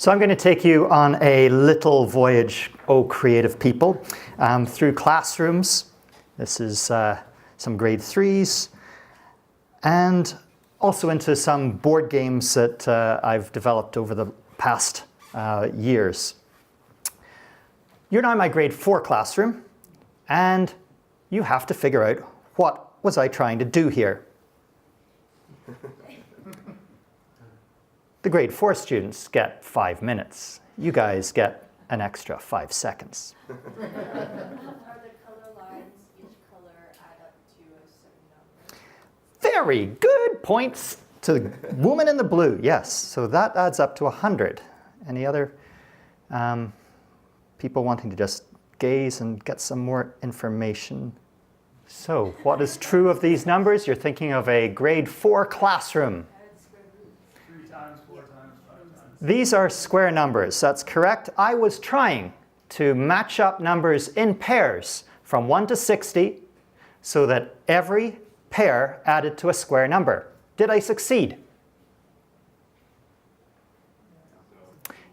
So I'm going to take you on a little voyage, oh creative people, through classrooms. This is some grade 3s, and also into some board games that I've developed over the past years. You're now in my grade 4 classroom, and you have to figure out what was I trying to do here. The grade 4 students get 5 minutes. You guys get an extra 5 seconds. Are the color lines, each color add up to a certain number? Very good points to the woman in the blue. Yes, so that adds up to 100. Any other people wanting to just gaze and get some more information? So what is true of these numbers? You're thinking of a grade 4 classroom. 3 times, 4 times, 5 times. These are square numbers. That's correct. I was trying to match up numbers in pairs from 1 to 60 so that every pair added to a square number. Did I succeed?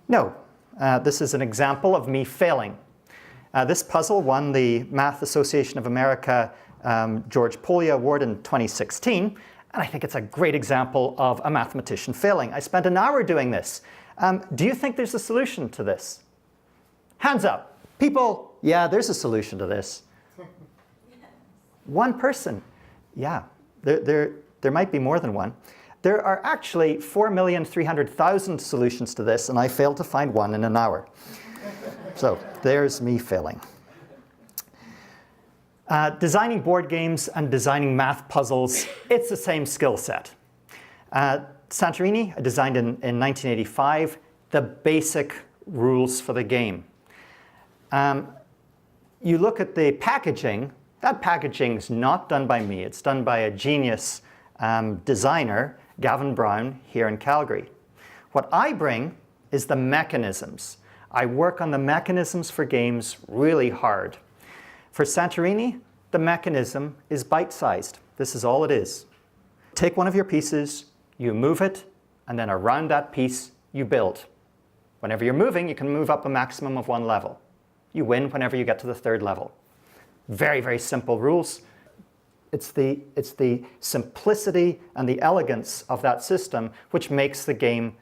No. This is an example of me failing. This puzzle won the Math Association of America George Polya Award in 2016, and I think it's a great example of a mathematician failing. I spent an hour doing this. Do you think there's a solution to this? Hands up. People, yeah, there's a solution to this. One person. Yeah, there might be more than one. There are actually 4,300,000 solutions to this, and I failed to find one in an hour. So there's me failing. Designing board games and designing math puzzles, it's the same skill set. Santorini, I designed in 1985, the basic rules for the game. You look at the packaging, that packaging is not done by me. It's done by a genius designer, Gavin Brown, here in Calgary. What I bring is the mechanisms. I work on the mechanisms for games really hard. For Santorini, the mechanism is bite-sized. This is all it is. Take one of your pieces, you move it, and then around that piece, you build. Whenever you're moving, you can move up a maximum of 1 level. You win whenever you get to the 3rd level. Very, very simple rules. It's the simplicity and the elegance of that system which makes the game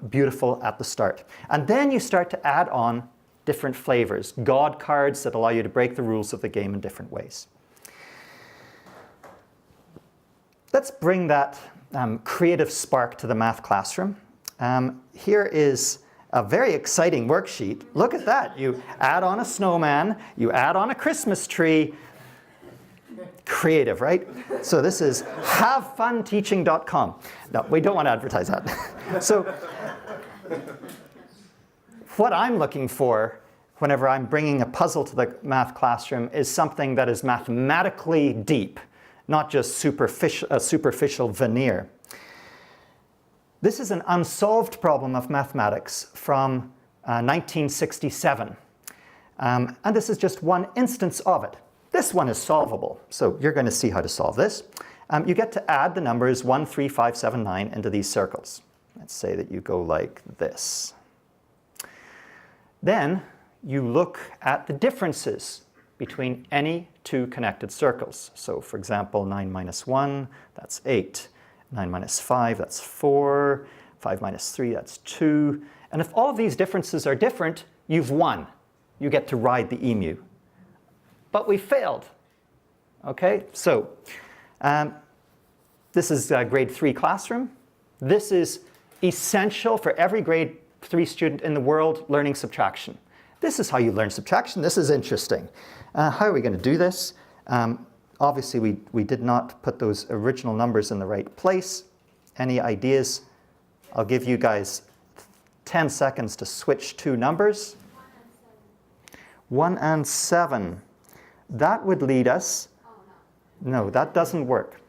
beautiful at the start. And then you start to add on different flavors, God cards that allow you to break the rules of the game in different ways. Let's bring that creative spark to the math classroom. Here is a very exciting worksheet. Look at that. You add on a snowman, you add on a Christmas tree. Creative, right? So this is havefunteaching.com. No, we don't want to advertise that. So what I'm looking for whenever I'm bringing a puzzle to the math classroom is something that is mathematically deep, not just a superficial veneer. This is an unsolved problem of mathematics from 1967. And this is just one instance of it. This one is solvable, so you're going to see how to solve this. You get to add the numbers 1, 3, 5, 7, 9 into these circles. Let's say that you go like this. Then you look at the differences between any 2 connected circles. So for example, 9 minus 1, that's 8. 9 minus 5, that's 4. 5 minus 3, that's 2. And if all of these differences are different, you've won. You get to ride the emu. But we failed. Okay, so this is a grade 3 classroom. This is essential for every grade 3 student in the world learning subtraction. This is how you learn subtraction. This is interesting. How are we going to do this? Obviously, we did not put those original numbers in the right place. Any ideas? I'll give you guys 10 seconds to switch 2 numbers. 1 and 7. That would lead us. No, that doesn't work.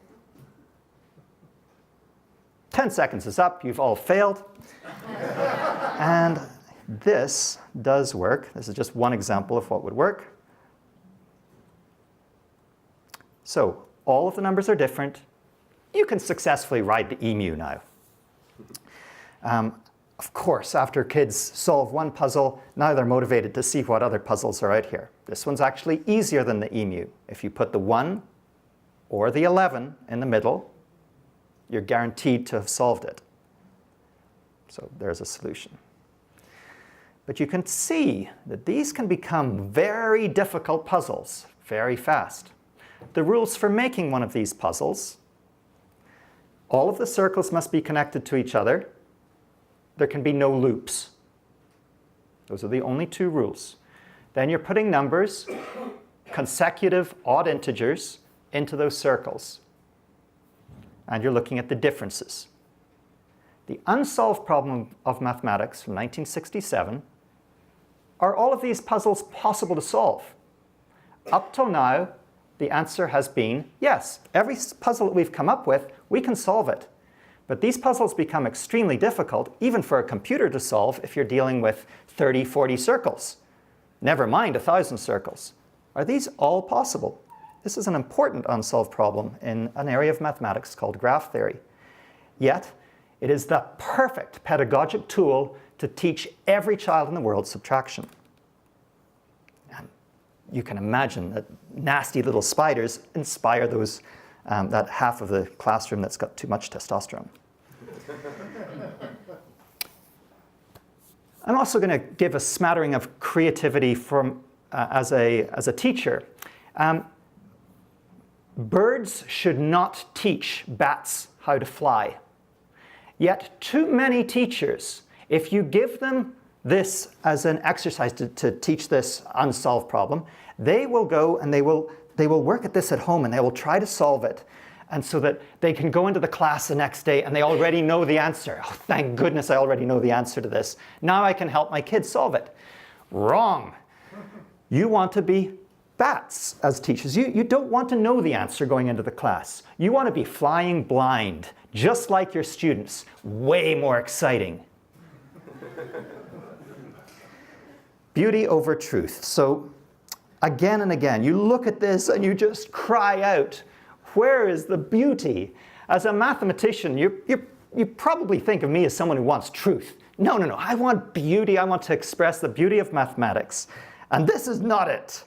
10 seconds is up. You've all failed. And this does work. This is just one example of what would work. So all of the numbers are different. You can successfully ride the emu now. Of course, after kids solve one puzzle, now they're motivated to see what other puzzles are out here. This one's actually easier than the emu. If you put the 1 or the 11 in the middle, you're guaranteed to have solved it. So there's a solution. But you can see that these can become very difficult puzzles very fast. The rules for making one of these puzzles: all of the circles must be connected to each other. There can be no loops. Those are the only two rules. Then you're putting numbers, consecutive odd integers, into those circles. And you're looking at the differences. The unsolved problem of mathematics from 1967: are all of these puzzles possible to solve? Up till now, the answer has been yes. Every puzzle that we've come up with, we can solve it. But these puzzles become extremely difficult, even for a computer to solve, if you're dealing with 30, 40 circles. Never mind 1,000 circles. Are these all possible? This is an important unsolved problem in an area of mathematics called graph theory. Yet, it is the perfect pedagogic tool to teach every child in the world subtraction. And you can imagine that nasty little spiders inspire those, that half of the classroom that's got too much testosterone. I'm also going to give a smattering of creativity from, as a teacher. Birds should not teach bats how to fly. Yet too many teachers, if you give them this as an exercise to teach this unsolved problem, they will go and they will work at this at home and they will try to solve it. And so that they can go into the class the next day and they already know the answer. Oh, thank goodness I already know the answer to this. Now I can help my kids solve it. Wrong. You want to be bats as teachers. You don't want to know the answer going into the class. You want to be flying blind, just like your students. Way more exciting. Beauty over truth. So again and again, you look at this and you just cry out, where is the beauty? As a mathematician, you probably think of me as someone who wants truth. No. I want beauty. I want to express the beauty of mathematics. And this is not it.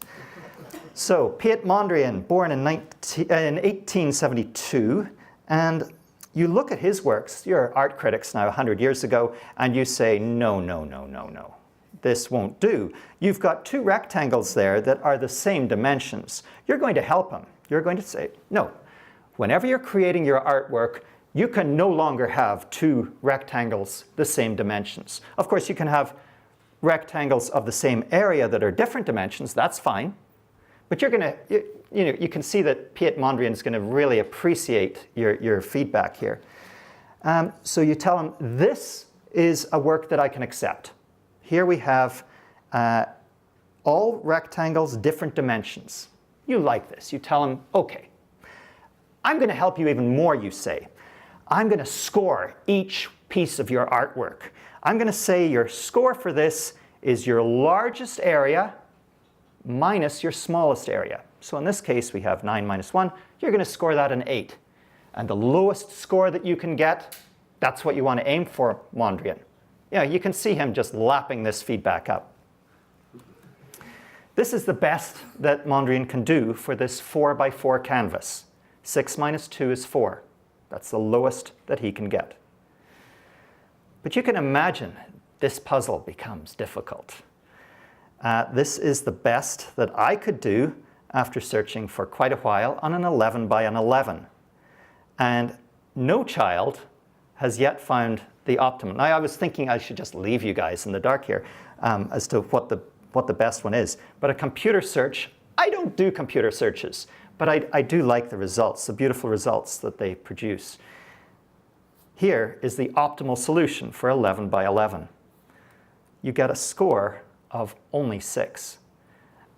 So Piet Mondrian, born in 1872, and you look at his works, you're art critics now 100 years ago, and you say, no. This won't do. You've got two rectangles there that are the same dimensions. You're going to help him. You're going to say, no. Whenever you're creating your artwork, you can no longer have two rectangles the same dimensions. Of course, you can have rectangles of the same area that are different dimensions. That's fine. But you're going to, you can see that Piet Mondrian is going to really appreciate your feedback here. So you tell him, this is a work that I can accept. Here we have all rectangles, different dimensions. You like this. You tell him, okay, I'm going to help you even more, you say. I'm going to score each piece of your artwork. I'm going to say your score for this is your largest area minus your smallest area. So in this case, we have 9 minus 1. You're going to score that an 8. And the lowest score that you can get, that's what you want to aim for, Mondrian. You can see him just lapping this feedback up. This is the best that Mondrian can do for this 4x4 canvas. 6 minus 2 is 4. That's the lowest that he can get. But you can imagine this puzzle becomes difficult. This is the best that I could do after searching for quite a while on an 11 by an 11. And no child has yet found the optimum. Now, I was thinking I should just leave you guys in the dark here as to what the best one is. But a computer search, I don't do computer searches, but I do like the results, the beautiful results that they produce. Here is the optimal solution for 11 by 11. You get a score of only 6.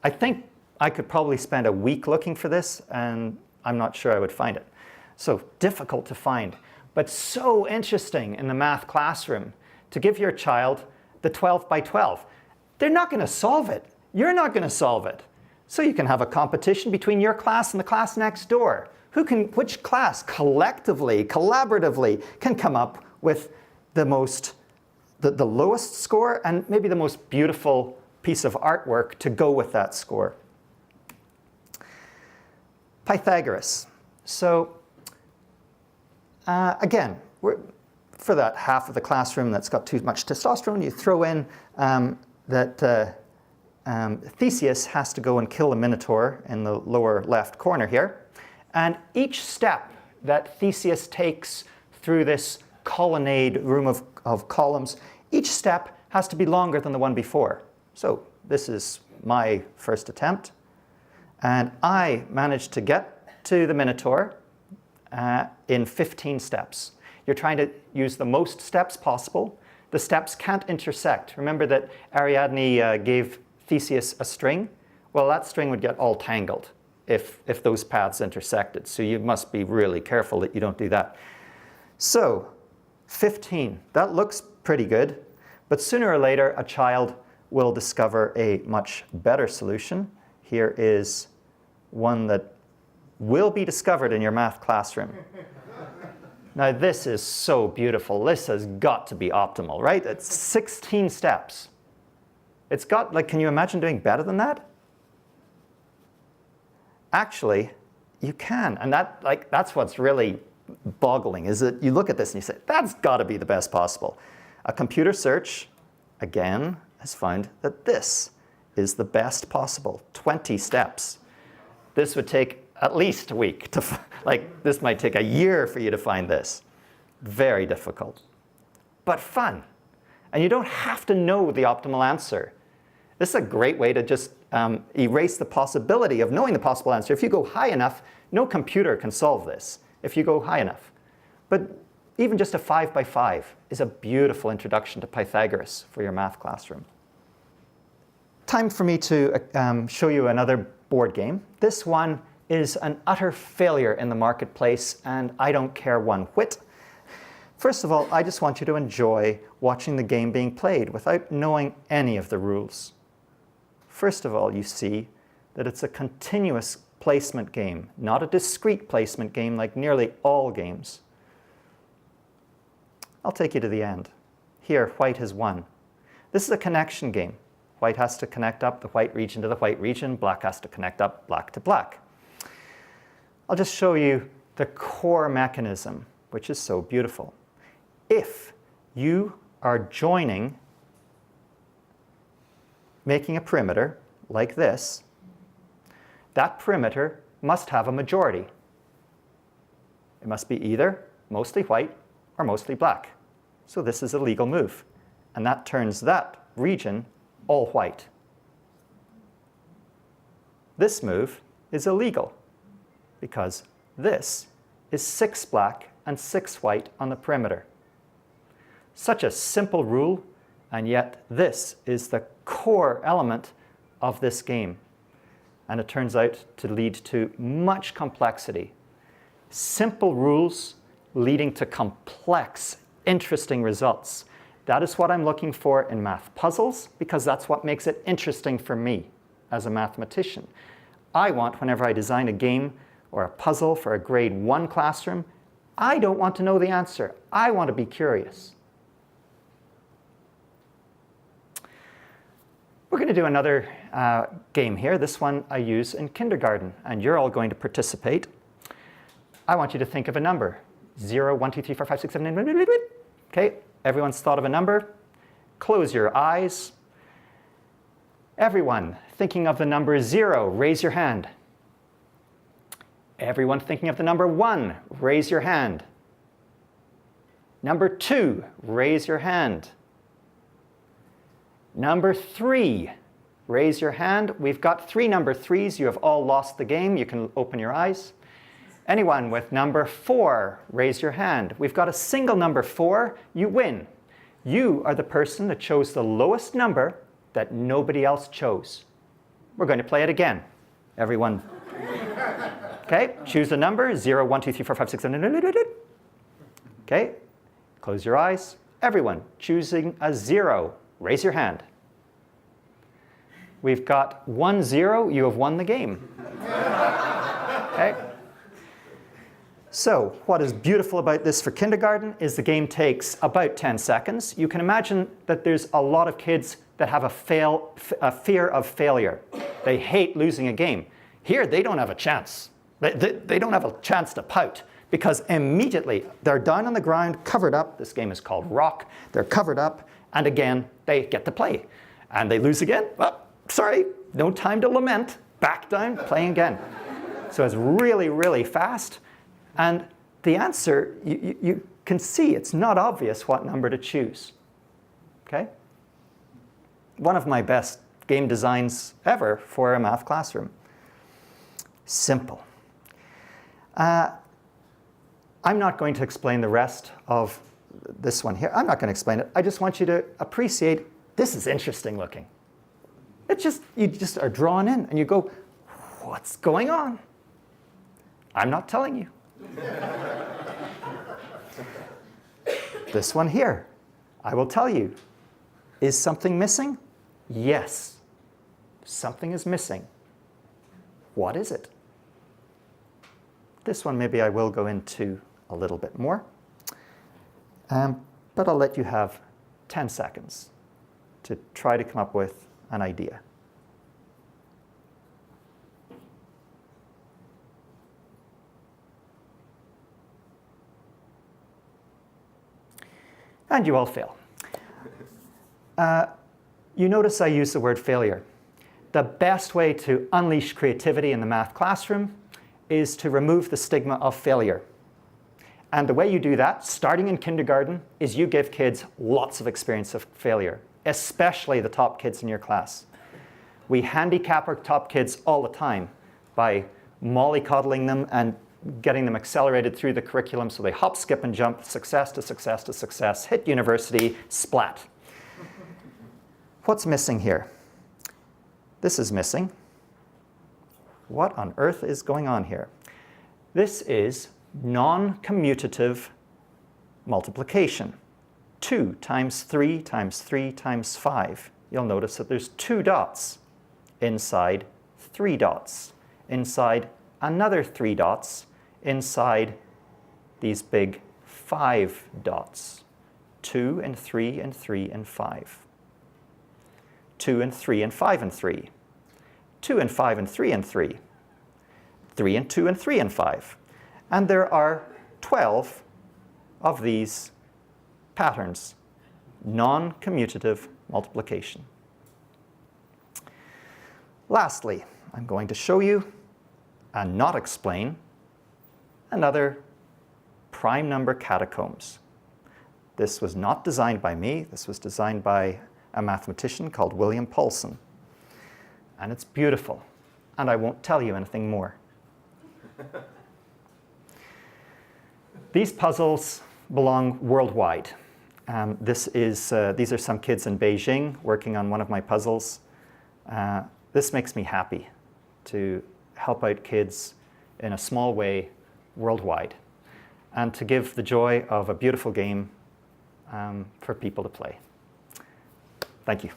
I think I could probably spend a week looking for this, and I'm not sure I would find it. So difficult to find, but so interesting in the math classroom to give your child the 12 by 12. They're not going to solve it. You're not going to solve it. So you can have a competition between your class and the class next door. Which class collectively, collaboratively, can come up with the most the lowest score and maybe the most beautiful piece of artwork to go with that score. Pythagoras. So again, for that half of the classroom that's got too much testosterone, you throw in that Theseus has to go and kill a minotaur in the lower left corner here. And each step that Theseus takes through this colonnade room of columns, each step has to be longer than the one before. So this is my first attempt. And I managed to get to the minotaur in 15 steps. You're trying to use the most steps possible. The steps can't intersect. Remember that Ariadne gave Theseus a string? Well, that string would get all tangled if those paths intersected. So you must be really careful that you don't do that. So 15, that looks pretty good. But sooner or later, a child will discover a much better solution. Here is one that will be discovered in your math classroom. Now, this is so beautiful. This has got to be optimal, right? It's 16 steps. It's got, like, can you imagine doing better than that? Actually, you can. And that's what's really boggling, is that you look at this and you say, that's got to be the best possible. A computer search, again, has found that this is the best possible, 20 steps. This would take at least a week to, this might take a year for you to find this. Very difficult, but fun. And you don't have to know the optimal answer. This is a great way to just erase the possibility of knowing the possible answer. If you go high enough, no computer can solve this if you go high enough. But even just a 5 by 5 is a beautiful introduction to Pythagoras for your math classroom. Time for me to show you another board game. This one is an utter failure in the marketplace, and I don't care one whit. First of all, I just want you to enjoy watching the game being played without knowing any of the rules. First of all, you see that it's a continuous placement game, not a discrete placement game like nearly all games. I'll take you to the end. Here, white has won. This is a connection game. White has to connect up the white region to the white region. Black has to connect up black to black. I'll just show you the core mechanism, which is so beautiful. If you are joining, making a perimeter like this, that perimeter must have a majority. It must be either mostly white or mostly black. So this is a legal move. And that turns that region all white. This move is illegal because this is 6 black and 6 white on the perimeter. Such a simple rule, and yet this is the core element of this game. And it turns out to lead to much complexity. Simple rules leading to complex, interesting results. That is what I'm looking for in math puzzles, because that's what makes it interesting for me as a mathematician. I want, whenever I design a game or a puzzle for a grade 1 classroom, I don't want to know the answer. I want to be curious. We're going to do another game here. This one I use in kindergarten, and you're all going to participate. I want you to think of a number. 0, 1, 2, 3, 4, 5, 6, 7, 8, okay, everyone's thought of a number. Close your eyes. Everyone thinking of the number 0, raise your hand. Everyone thinking of the number 1, raise your hand. Number 2, raise your hand. Number 3, raise your hand. We've got 3 number 3s. You have all lost the game. You can open your eyes. Anyone with number 4, raise your hand. We've got a single number 4. You win. You are the person that chose the lowest number that nobody else chose. We're going to play it again. Everyone. Okay, choose a number. 0, 1, 2, 3, 4, 5, 6, 7, 8. Okay, close your eyes. Everyone choosing a 0. Raise your hand. We've got 1, 0. You have won the game. Okay. So what is beautiful about this for kindergarten is the game takes about 10 seconds. You can imagine that there's a lot of kids that have a fear of failure. They hate losing a game. Here, they don't have a chance. They don't have a chance to pout because immediately they're down on the ground, covered up. This game is called Rock. They're covered up, and again, they get to play. And they lose again. Well, sorry, no time to lament. Back down, playing again. So it's really, really fast. And the answer, you can see it's not obvious what number to choose. Okay? One of my best game designs ever for a math classroom. Simple. I'm not going to explain the rest of this one here. I'm not going to explain it. I just want you to appreciate this is interesting looking. You just are drawn in and you go, what's going on? I'm not telling you. This one here, I will tell you. Is something missing? Yes. Something is missing. What is it? This one maybe I will go into a little bit more. But I'll let you have 10 seconds to try to come up with an idea. And you all fail. You notice I use the word failure. The best way to unleash creativity in the math classroom is to remove the stigma of failure. And the way you do that, starting in kindergarten, is you give kids lots of experience of failure, especially the top kids in your class. We handicap our top kids all the time by mollycoddling them and getting them accelerated through the curriculum so they hop, skip, and jump, success to success to success, hit university, splat. What's missing here? This is missing. What on earth is going on here? This is non-commutative multiplication. 2 times 3 times 3 times 5. You'll notice that there's 2 dots inside 3 dots, inside another 3 dots, inside these big 5 dots. 2 and 3 and 3 and 5. 2 and 3 and 5 and 3. 2 and 5 and 3 and 3. 3 and 2 and 3 and 5. And there are 12 of these patterns. Non-commutative multiplication. Lastly, I'm going to show you and not explain another prime number catacombs. This was not designed by me. This was designed by a mathematician called William Paulson. And it's beautiful. And I won't tell you anything more. These puzzles belong worldwide. These are some kids in Beijing working on one of my puzzles. This makes me happy to help out kids in a small way worldwide and to give the joy of a beautiful game for people to play. Thank you.